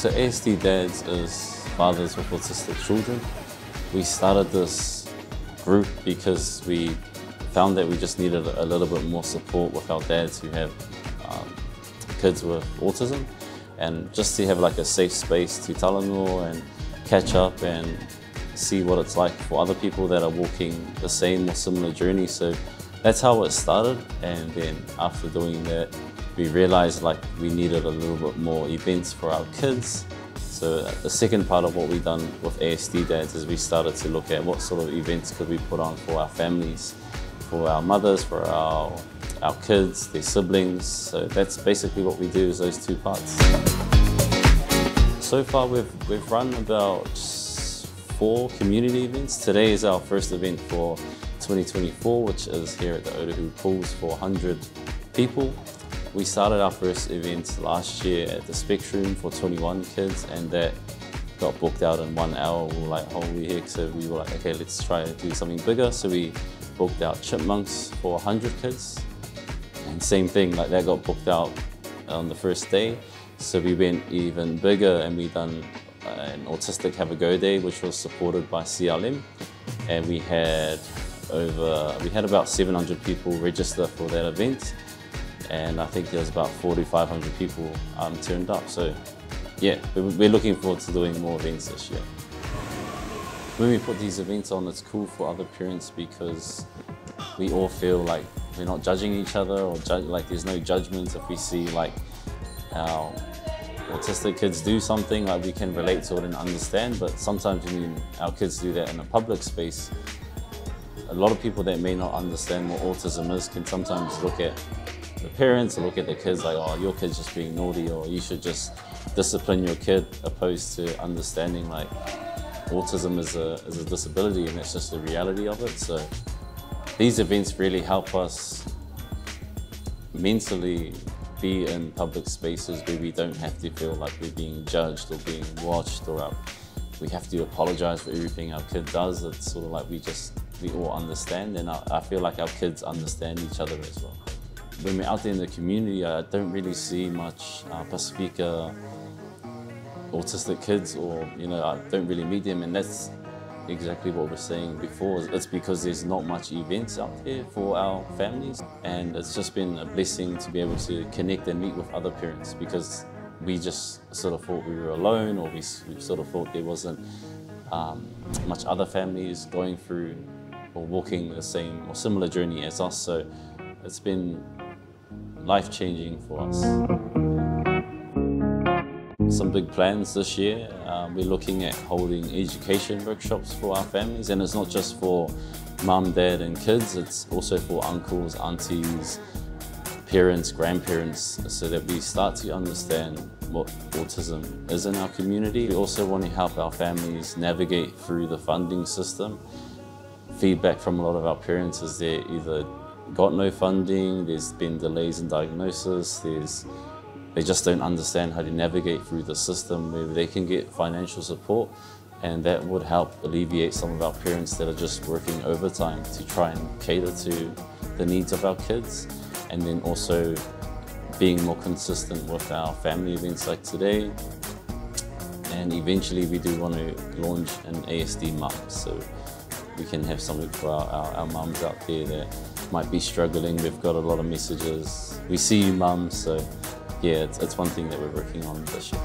So ASD Dads is Fathers of Autistic Children. We started this group because we found that we just needed a little bit more support with our dads who have kids with autism, and just to have like a safe space to tell them all and catch up and see what it's like for other people that are walking the same or similar journey. So that's how it started, and then after doing that we realized like we needed a little bit more events for our kids. So the second part of what we've done with ASD Dads is we started to look at what sort of events could we put on for our families, for our mothers, for our kids, their siblings. So that's basically what we do, is those two parts. So far we've run about 4 community events. Today is our first event for 2024, which is here at the Otahu Pools for 100 people. We started our first event last year at the Spectrum for 21 kids, and that got booked out in 1 hour. We were like, holy heck, so we were like, okay, let's try to do something bigger. So we booked out Chipmunks for 100 kids, and same thing, like that got booked out on the first day. So we went even bigger, and we done an Autistic Have a Go Day, which was supported by CLM, and we had about 700 people register for that event, and I think there was about 4,500 people turned up. So yeah, we're looking forward to doing more events this year. When we put these events on, it's cool for other parents because we all feel like we're not judging each other, or like there's no judgment. If we see like our autistic kids do something, like we can relate to it and understand. But sometimes when our kids do that in a public space, a lot of people that may not understand what autism is can sometimes look at the parents or look at the kids like, oh, your kid's just being naughty, or you should just discipline your kid, opposed to understanding like autism is a disability, and that's just the reality of it. So these events really help us mentally be in public spaces where we don't have to feel like we're being judged or being watched, or we have to apologize for everything our kid does. It's sort of like we all understand, and I feel like our kids understand each other as well. When we're out there in the community, I don't really see much Pacifica autistic kids, or I don't really meet them, and that's exactly what we were saying before. It's because there's not much events out there for our families, and it's just been a blessing to be able to connect and meet with other parents, because we just sort of thought we were alone, or we sort of thought there wasn't much other families going through or walking the same or similar journey as us. So it's been life-changing for us. Some big plans this year. We're looking at holding education workshops for our families, and it's not just for mum, dad and kids, it's also for uncles, aunties, parents, grandparents, so that we start to understand what autism is in our community. We also want to help our families navigate through the funding system. Feedback from a lot of our parents is they either got no funding, there's been delays in diagnosis, they just don't understand how to navigate through the system where they can get financial support, and that would help alleviate some of our parents that are just working overtime to try and cater to the needs of our kids, and then also being more consistent with our family events like today. And eventually we do want to launch an ASD Mum, so we can have something for our mums out there that might be struggling. We've got a lot of messages, we see you mums, so yeah, it's one thing that we're working on this year.